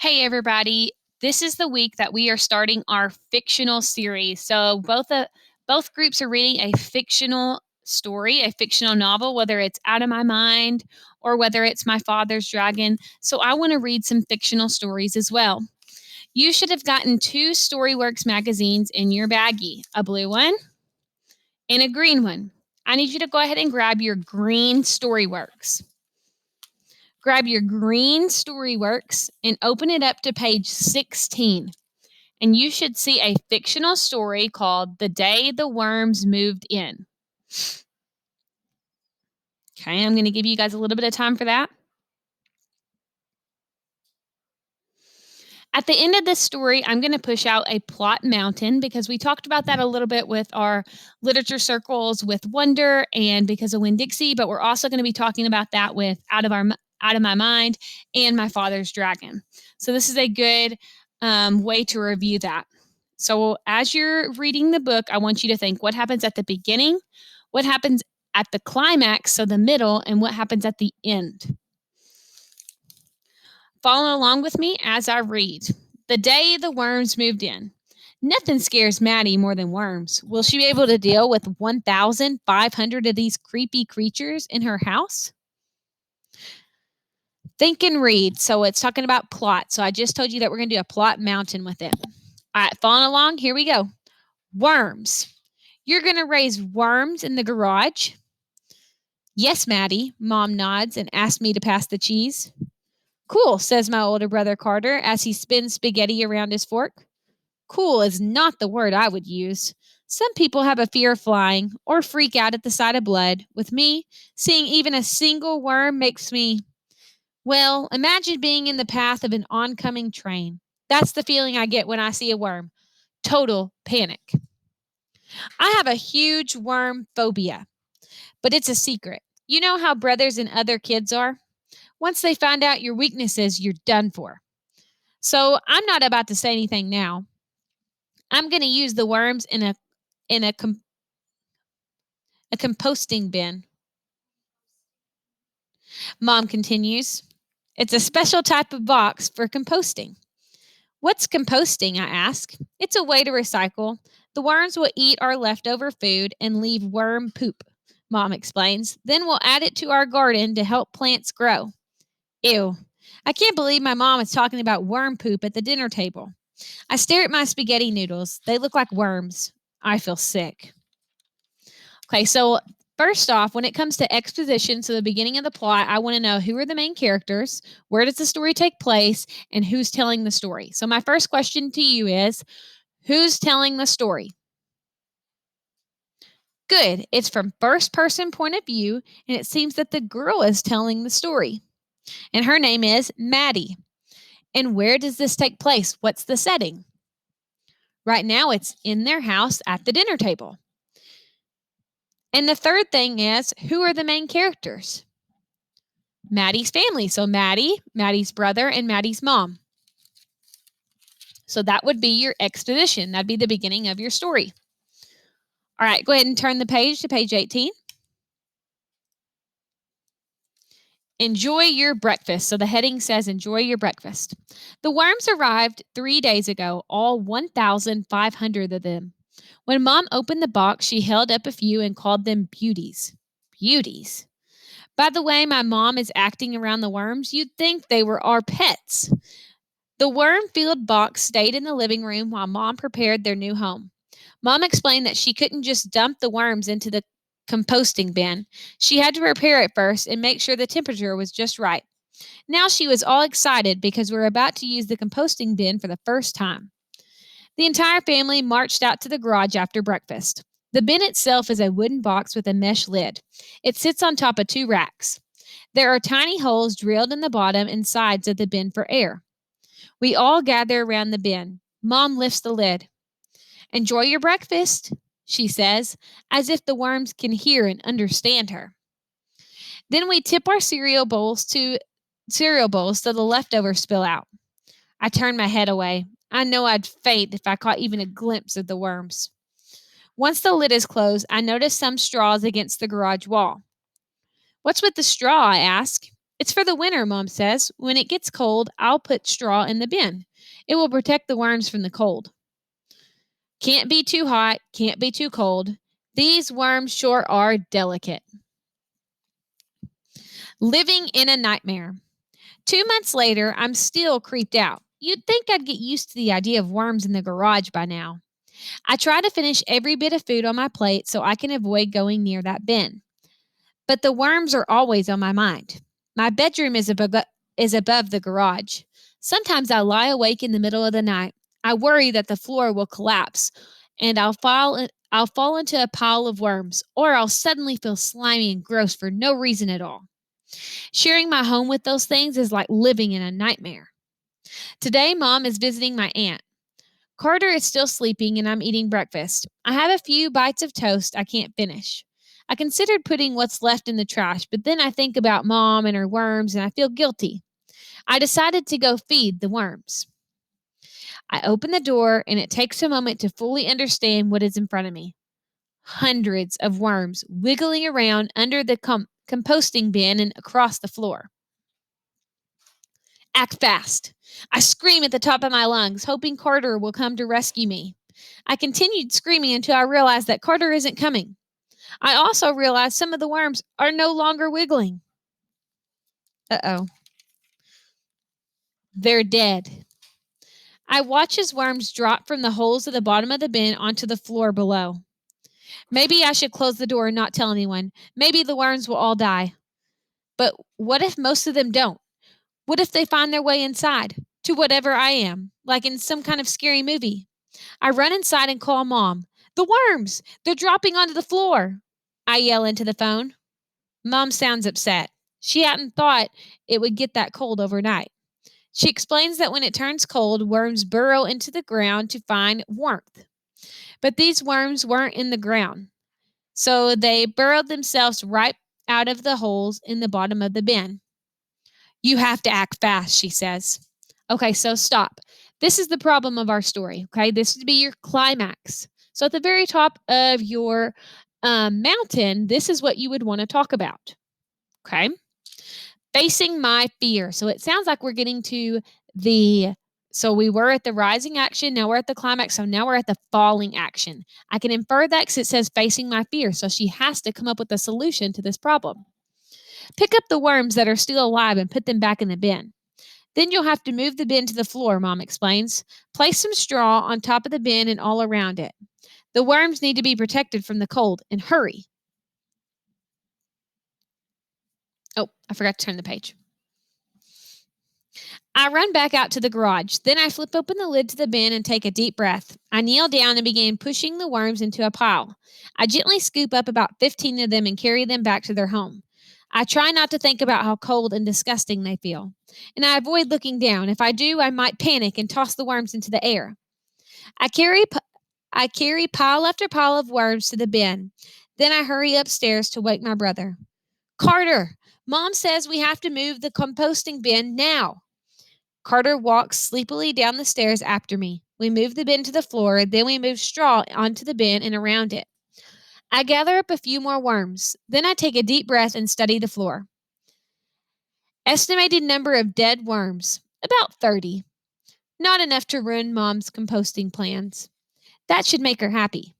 Hey, everybody. This is the week that we are starting our fictional series. So both groups are reading a fictional story, a fictional novel, whether it's Out of My Mind or whether it's My Father's Dragon. So I want to read some fictional stories as well. You should have gotten two Storyworks magazines in your baggie, a blue one and a green one. I need you to go ahead and grab your green Storyworks. Grab your green Storyworks and open it up to page 16. And you should see a fictional story called The Day the Worms Moved In. Okay, I'm going to give you guys a little bit of time for that. At the end of this story, I'm going to push out a plot mountain because we talked about that a little bit with our literature circles with Wonder and Because of Winn-Dixie, but we're also going to be talking about that with Out of My Mind and My Father's Dragon. So this is a good way to review that. So as you're reading the book, I want you to think what happens at the beginning, what happens at the climax, so the middle, and what happens at the end. Follow along with me as I read. The day the worms moved in. Nothing scares Maddie more than worms. Will she be able to deal with 1,500 of these creepy creatures in her house? Think and read. So it's talking about plot. So I just told you that we're going to do a plot mountain with it. All right, following along, here we go. Worms. You're going to raise worms in the garage? Yes, Maddie, Mom nods and asks me to pass the cheese. Cool, says my older brother Carter as he spins spaghetti around his fork. Cool is not the word I would use. Some people have a fear of flying or freak out at the sight of blood. With me, seeing even a single worm makes me, well, imagine being in the path of an oncoming train. That's the feeling I get when I see a worm. Total panic. I have a huge worm phobia, but it's a secret. You know how brothers and other kids are? Once they find out your weaknesses, you're done for. So I'm not about to say anything now. I'm going to use the worms in a composting bin. Mom continues. It's a special type of box for composting. What's composting? I ask. It's a way to recycle. The worms will eat our leftover food and leave worm poop, Mom explains. Then we'll add it to our garden to help plants grow. Ew. I can't believe my mom is talking about worm poop at the dinner table. I stare at my spaghetti noodles. They look like worms. I feel sick. Okay, so first off, when it comes to exposition, so the beginning of the plot, I want to know who are the main characters, where does the story take place, and who's telling the story. So my first question to you is, who's telling the story? Good. It's from first person point of view, and it seems that the girl is telling the story. And her name is Maddie. And where does this take place? What's the setting? Right now, it's in their house at the dinner table. And the third thing is, who are the main characters? Maddie's family. So Maddie, Maddie's brother, and Maddie's mom. So that would be your exposition. That'd be the beginning of your story. All right, go ahead and turn the page to page 18. Enjoy your breakfast. So the heading says, enjoy your breakfast. The worms arrived 3 days ago, all 1,500 of them. When Mom opened the box, she held up a few and called them beauties. Beauties. By the way my mom is acting around the worms, you'd think they were our pets. The worm-filled box stayed in the living room while Mom prepared their new home. Mom explained that she couldn't just dump the worms into the composting bin. She had to prepare it first and make sure the temperature was just right. Now she was all excited because we're about to use the composting bin for the first time. The entire family marched out to the garage after breakfast. The bin itself is a wooden box with a mesh lid. It sits on top of 2 racks. There are tiny holes drilled in the bottom and sides of the bin for air. We all gather around the bin. Mom lifts the lid. Enjoy your breakfast, she says, as if the worms can hear and understand her. Then we tip our cereal bowls so the leftovers spill out. I turn my head away. I know I'd faint if I caught even a glimpse of the worms. Once the lid is closed, I notice some straws against the garage wall. What's with the straw? I ask. It's for the winter, Mom says. When it gets cold, I'll put straw in the bin. It will protect the worms from the cold. Can't be too hot, can't be too cold. These worms sure are delicate. Living in a nightmare. 2 months later, I'm still creeped out. You'd think I'd get used to the idea of worms in the garage by now. I try to finish every bit of food on my plate so I can avoid going near that bin. But the worms are always on my mind. My bedroom is above the garage. Sometimes I lie awake in the middle of the night. I worry that the floor will collapse and I'll fall into a pile of worms, or I'll suddenly feel slimy and gross for no reason at all. Sharing my home with those things is like living in a nightmare. Today, Mom is visiting my aunt. Carter is still sleeping and I'm eating breakfast. I have a few bites of toast I can't finish. I considered putting what's left in the trash, but then I think about Mom and her worms and I feel guilty. I decided to go feed the worms. I open the door and it takes a moment to fully understand what is in front of me. Hundreds of worms wiggling around under the composting bin and across the floor. Act fast. I scream at the top of my lungs, hoping Carter will come to rescue me. I continued screaming until I realized that Carter isn't coming. I also realized some of the worms are no longer wiggling. Uh-oh. They're dead. I watch as worms drop from the holes at the bottom of the bin onto the floor below. Maybe I should close the door and not tell anyone. Maybe the worms will all die. But what if most of them don't? What if they find their way inside to whatever I am, like in some kind of scary movie? I run inside and call Mom. The worms! They're dropping onto the floor. I yell into the phone. Mom sounds upset. She hadn't thought it would get that cold overnight. She explains that when it turns cold, worms burrow into the ground to find warmth. But these worms weren't in the ground, so they burrowed themselves right out of the holes in the bottom of the bin. You have to act fast, she says. Okay, so stop. This is the problem of our story, okay? This would be your climax. So at the very top of your mountain, this is what you would want to talk about, okay? Facing my fear. So it sounds like we're getting to so we were at the rising action, now we're at the climax, so now we're at the falling action. I can infer that because it says facing my fear, so she has to come up with a solution to this problem. Pick up the worms that are still alive and put them back in the bin. Then you'll have to move the bin to the floor, Mom explains. Place some straw on top of the bin and all around it. The worms need to be protected from the cold, and hurry. Oh, I forgot to turn the page. I run back out to the garage. Then I flip open the lid to the bin and take a deep breath. I kneel down and begin pushing the worms into a pile. I gently scoop up about 15 of them and carry them back to their home. I try not to think about how cold and disgusting they feel, and I avoid looking down. If I do, I might panic and toss the worms into the air. I carry pile after pile of worms to the bin. Then I hurry upstairs to wake my brother. Carter, Mom says we have to move the composting bin now. Carter walks sleepily down the stairs after me. We move the bin to the floor, then we move straw onto the bin and around it. I gather up a few more worms. Then I take a deep breath and study the floor. Estimated number of dead worms, about 30. Not enough to ruin Mom's composting plans. That should make her happy.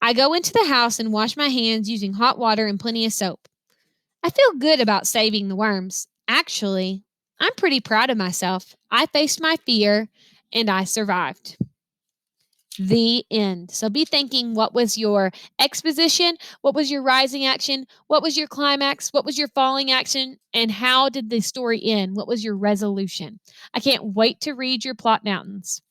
I go into the house and wash my hands using hot water and plenty of soap. I feel good about saving the worms. Actually, I'm pretty proud of myself. I faced my fear and I survived. The end. So be thinking, what was your exposition? What was your rising action? What was your climax? What was your falling action? And how did the story end? What was your resolution? I can't wait to read your plot mountains.